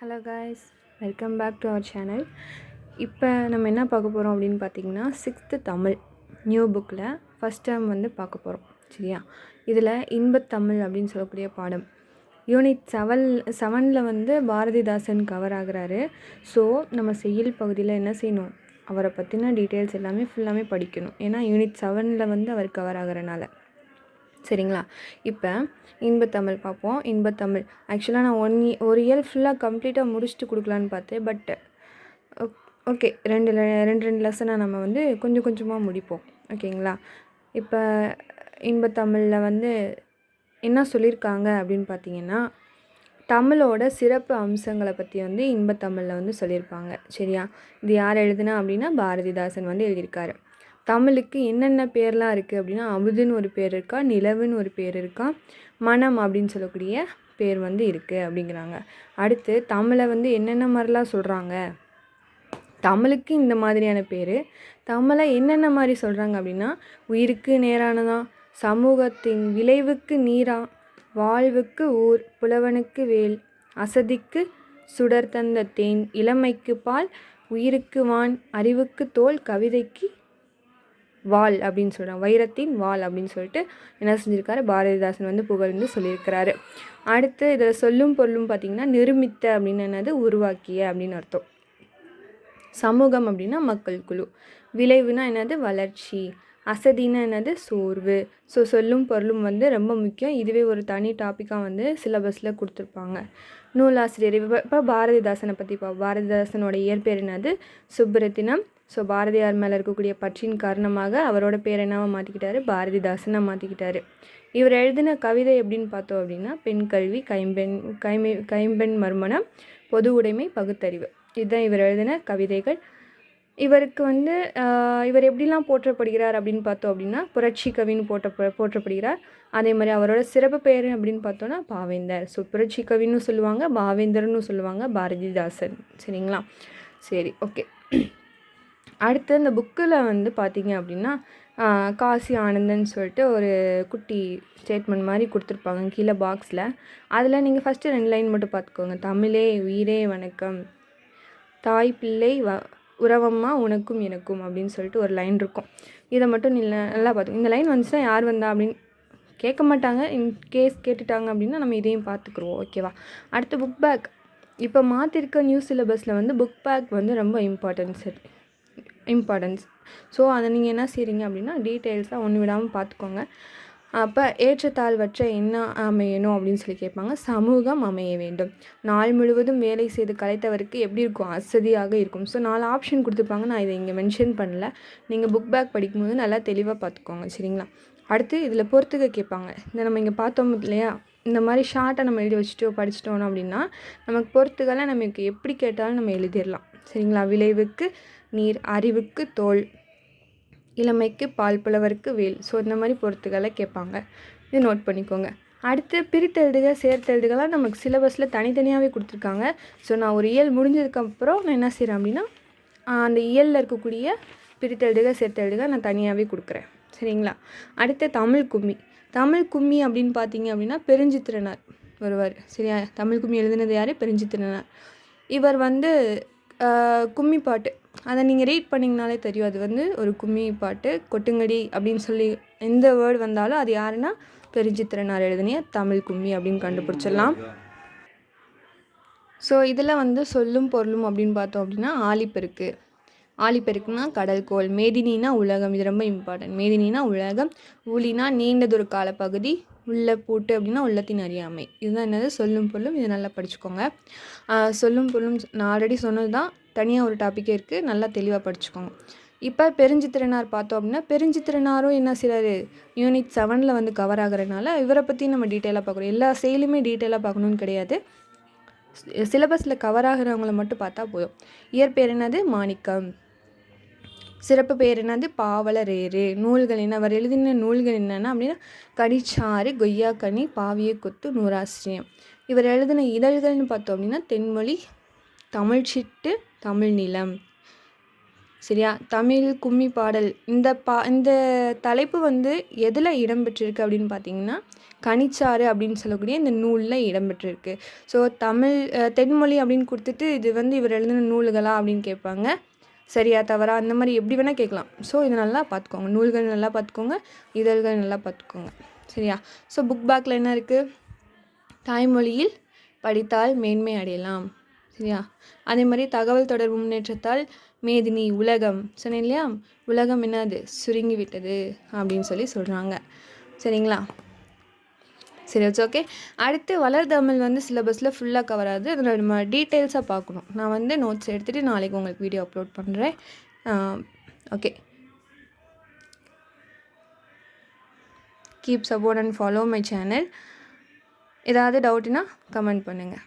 Hello guys, welcome back to our channel. இப்போ நம்ம என்ன பார்க்க போகிறோம் அப்படின்னு பார்த்தீங்கன்னா, 6th தமிழ் நியூ புக்கில் ஃபஸ்ட் டேர்ம் வந்து பார்க்க போகிறோம். சரியா? இதில் இன்பத்தமிழ் அப்படின்னு சொல்லக்கூடிய பாடம் யூனிட் 7ல் வந்து பாரதிதாசன் கவர் ஆகுறாரு. ஸோ நம்ம செய்யுள் பகுதியில் என்ன செய்யணும், அவரை பற்றின டீட்டெயில்ஸ் எல்லாமே ஃபுல்லாமே படிக்கணும். ஏன்னா யூனிட் 7ல் வந்து அவர் கவர் ஆகிறனால. சரிங்களா? இப்போ இன்பத்தமிழ் பார்ப்போம். இன்பத்தமிழ் ஆக்சுவலாக நான் ஒரு இயல் ஃபுல்லாக கம்ப்ளீட்டாக முடிச்சுட்டு கொடுக்கலான்னு பார்த்தேன். பட் ஓகே, ரெண்டு லெசனாக நம்ம வந்து கொஞ்சம் கொஞ்சமாக முடிப்போம். ஓகேங்களா? இப்போ இன்பத்தமிழில் வந்து என்ன சொல்லியிருக்காங்க அப்படின்னு பார்த்தீங்கன்னா, தமிழோட சிறப்பு அம்சங்களை பற்றி வந்து இன்பத்தமிழில் வந்து சொல்லியிருப்பாங்க. சரியா? இது யார் எழுதுனா அப்படின்னா பாரதிதாசன் வந்து எழுதியிருக்காரு. தமிழுக்கு என்னென்ன பேர்லாம் இருக்குது அப்படின்னா, அமுதுன்னு ஒரு பேர் இருக்கா, நிலவுன்னு ஒரு பேர் இருக்கா, மனம் அப்படின்னு சொல்லக்கூடிய பேர் வந்து இருக்குது அப்படிங்கிறாங்க. அடுத்து தமிழை வந்து என்னென்ன மாதிரிலாம் சொல்கிறாங்க, தமிழுக்கு இந்த மாதிரியான பேர், தமிழை என்னென்ன மாதிரி சொல்கிறாங்க அப்படின்னா, உயிருக்கு நேரானதான், சமூகத்தின் விளைவுக்கு நீரா, வாழ்வுக்கு ஊர், புலவனுக்கு வேல், அசதிக்கு சுடர் தந்த தேன், இளமைக்கு பால், உயிருக்கு வான், அறிவுக்கு தோல், கவிதைக்கு வாள் அப்படின்னு சொல்கிறாங்க, வைரத்தின் வாள் அப்படின்னு சொல்லிட்டு என்ன செஞ்சுருக்காரு, பாரதிதாசன் வந்து புகழ்ந்து சொல்லியிருக்கிறாரு. அடுத்து இதில் சொல்லும் பொருளும் பார்த்திங்கன்னா, நிருமித்த அப்படின்னு என்னது, உருவாக்கிய அப்படின்னு அர்த்தம். சமூகம் அப்படின்னா மக்கள் குழு, விளைவுனா என்னது, வளர்ச்சி, அசதினா என்னது, சோர்வு. ஸோ சொல்லும் பொருளும் வந்து ரொம்ப முக்கியம். இதுவே ஒரு தனி டாப்பிக்காக வந்து சிலபஸில் கொடுத்துருப்பாங்க. நூலாசிரியர் இப்போ பாரதிதாசனை பற்றி பாரதிதாசனோட இயற்பெயர் என்னது, சுப்புரத்தினம். ஸோ பாரதியார் மேலே இருக்கக்கூடிய பற்றின் காரணமாக அவரோட பேர் என்னவா மாற்றிக்கிட்டாரு, பாரதிதாசனை மாற்றிக்கிட்டாரு. இவர் எழுதின கவிதை எப்படின்னு பார்த்தோம் அப்படின்னா, பெண் கல்வி, கைம்பெண் மறுமணம், பொது உடைமை, பகுத்தறிவு, இதுதான் இவர் எழுதின கவிதைகள். இவருக்கு வந்து இவர் எப்படிலாம் போற்றப்படுகிறார் அப்படின்னு பார்த்தோம் அப்படின்னா, புரட்சி கவின்னு போற்றப்படுகிறார். அதே மாதிரி அவரோட சிறப்பு பெயர் அப்படின்னு பார்த்தோன்னா பாவேந்தர். ஸோ புரட்சி கவின்னு சொல்லுவாங்க, பாவேந்தர்னு சொல்லுவாங்க பாரதிதாசன். சரிங்களா? சரி, ஓகே. அடுத்து இந்த புக்கில் வந்து பார்த்திங்க அப்படின்னா, காசி ஆனந்தன் சொல்லிட்டு ஒரு குட்டி ஸ்டேட்மெண்ட் மாதிரி கொடுத்துருப்பாங்க கீழே பாக்ஸில். அதில் நீங்கள் ஃபஸ்ட்டு 2 லைன் மட்டும் பார்த்துக்கோங்க. தமிழே உயிரே வணக்கம், தாய் பிள்ளை உறவம்மா உனக்கும் எனக்கும் அப்படின்னு சொல்லிட்டு ஒரு லைன் இருக்கும். இதை மட்டும் நல்லா பார்த்துக்கோங்க. இந்த லைன் வந்துச்சுன்னா யார் வந்தா அப்படின்னு கேட்க மாட்டாங்க. இன்கேஸ் கேட்டுட்டாங்க அப்படின்னா நம்ம இதையும் பார்த்துக்குருவோம். ஓகேவா? அடுத்து புக் பேக். இப்போ மாற்றிருக்க நியூ சிலபஸில் வந்து புக் பேக் வந்து ரொம்ப இம்பார்ட்டன்ஸ். ஸோ அதை நீங்கள் என்ன செய்கிறீங்க அப்படின்னா, டீட்டெயில்ஸாக ஒன்று விடாமல் பார்த்துக்கோங்க. அப்போ ஏற்றத்தாழ்வற்ற என்ன அமையணும் அப்படின்னு சொல்லி கேட்பாங்க. சமூகம் அமைய வேண்டும். நாள் முழுவதும் வேலை செய்து கலைத்தவருக்கு எப்படி இருக்கும், அசதியாக இருக்கும். ஸோ 4 ஆப்ஷன் கொடுத்துருப்பாங்க. நான் இதை இங்கே மென்ஷன் பண்ணல. நீங்கள் புக் பேக் படிக்கும்போது நல்லா தெளிவாக பார்த்துக்கோங்க. சரிங்களா? அடுத்து இதில் பொறுத்துக்க கேட்பாங்க. இந்த நம்ம இங்கே பார்த்தோம் இல்லையா, இந்த மாதிரி ஷார்ட்டாக நம்ம எழுதி வச்சுட்டோம் படிச்சிட்டோம் அப்படின்னா நமக்கு பொறுத்துக்கெல்லாம் நமக்கு எப்படி கேட்டாலும் நம்ம எழுதிடலாம். சரிங்களா? விளைவுக்கு நீர், அறிவுக்கு தோல், இளமைக்கு பால், புலவருக்கு வேல். ஸோ இந்த மாதிரி பொறுத்துக்களை கேட்பாங்க. இது நோட் பண்ணிக்கோங்க. அடுத்து பிரித்தெழுதுக, சேர்த்தெழுதுகலாம் நமக்கு சிலபஸில் தனித்தனியாகவே கொடுத்துருக்காங்க. ஸோ நான் ஒரு இயல் முடிஞ்சதுக்கப்புறம் நான் என்ன செய்கிறேன் அப்படின்னா, அந்த இயலில் இருக்கக்கூடிய பிரித்தெழுதுக, சேர்த்தெழுதுக நான் தனியாகவே கொடுக்குறேன். சரிங்களா? அடுத்து தமிழ் கும்மி. தமிழ் கும்மி அப்படின்னு பார்த்தீங்க அப்படின்னா பெருஞ்சித்திரனார் வருவார். சரியா? தமிழ் கும்மி எழுதினது யார், பெருஞ்சித்திரனார். இவர் வந்து கும்மி பாட்டு அதை நீங்கள் ரீட் பண்ணிங்கனாலே தெரியும். அது வந்து ஒரு கும்மி பாட்டு. கொட்டுங்கடி அப்படின்னு சொல்லி எந்த வேர்டு வந்தாலும் அது யாருன்னா பெருஞ்சித்திரனார் எழுதினிய தமிழ் கும்மி அப்படின்னு கண்டுபிடிச்சிடலாம். ஸோ இதில் வந்து சொல்லும் பொருளும் அப்படின்னு பார்த்தோம் அப்படின்னா, ஆழிப்பெருக்கு. ஆழிப்பெருக்குனா கடல்கோள், மேதினினா உலகம். இது ரொம்ப இம்பார்ட்டன்ட். மேதினினா உலகம், ஊழினா நீண்டதொரு காலப்பகுதி, உள்ள பூட்டு அப்படின்னா உள்ளத்தின் அறியாமை. இதுதான் என்னது, சொல்லும் பொருளும். இது நல்லா படிச்சுக்கோங்க. சொல்லும் பொருளும் நான் ஆல்ரெடி சொன்னது தான், தனியாக ஒரு டாப்பிக்கே இருக்குது, நல்லா தெளிவாக படிச்சுக்கோங்க. இப்போ பெருஞ்சித்திரனார் பார்த்தோம் அப்படின்னா, பெருஞ்சித்திரனாரும் என்ன செய்கிறாரு, யூனிட் 7ல் வந்து கவர் ஆகிறதுனால இவரை பற்றி நம்ம டீட்டெயிலாக பார்க்குறோம். எல்லா செயலுமே டீட்டெயிலாக பார்க்கணுன்னு கிடையாது. சிலபஸில் கவர் ஆகிறவங்கள மட்டும் பார்த்தா போதும். இயற்பெயர் என்னது, மாணிக்கம். சிறப்பு பெயர் என்னது, பாவலரேறு. நூல்கள் என்ன, அவர் எழுதின நூல்கள் என்னென்னா அப்படின்னா, கடிச்சாறு, கொய்யாக்கனி, பாவிய கொத்து, நூறாசிரியம். இவர் எழுதின இதழ்கள்னு பார்த்தோம் அப்படின்னா, தென்மொழி, தமிழ்ச்சிட்டு, தமிழ் நிலம். சரியா? தமிழ் கும்மி பாடல் இந்த தலைப்பு வந்து எதில் இடம்பெற்றிருக்கு அப்படின்னு பார்த்தீங்கன்னா, கனிச்சாறு அப்படின்னு சொல்லக்கூடிய இந்த நூலில் இடம்பெற்றிருக்கு. ஸோ தமிழ் தென்மொழி அப்படின்னு கொடுத்துட்டு இது வந்து இவர் எழுதின நூல்களா அப்படின்னு கேட்பாங்க. சரியா தவறா அந்த மாதிரி எப்படி வேணால் கேட்கலாம். ஸோ இதை நல்லா பார்த்துக்கோங்க. நூல்கள் நல்லா பார்த்துக்கோங்க, இதழ்கள் நல்லா பார்த்துக்கோங்க. சரியா? ஸோ புக் பேக்கில் என்ன இருக்குது? தாய்மொழியில் படித்தால் மேன்மை அடையலாம். சரியா? அதே மாதிரி தகவல் தொடர்பு முன்னேற்றத்தால் மேதினி உலகம் சொன்னேன் இல்லையா? உலகம் என்னது சுருங்கி விட்டது அப்படின்னு சொல்கிறாங்க. சரிங்களா? சரி இட்ஸ் ஓகே. அடுத்து வளர்தமிழ் வந்து சிலபஸில் ஃபுல்லாக கவர் ஆகுது. அதில் நம்ம டீட்டெயில்ஸாக பார்க்கணும். நான் வந்து நோட்ஸ் எடுத்துகிட்டு நாளைக்கு உங்களுக்கு வீடியோ அப்லோட் பண்ணுறேன். Okay, keep support and follow my channel. ஏதாவது டவுட்னா கமெண்ட் பண்ணுங்கள்.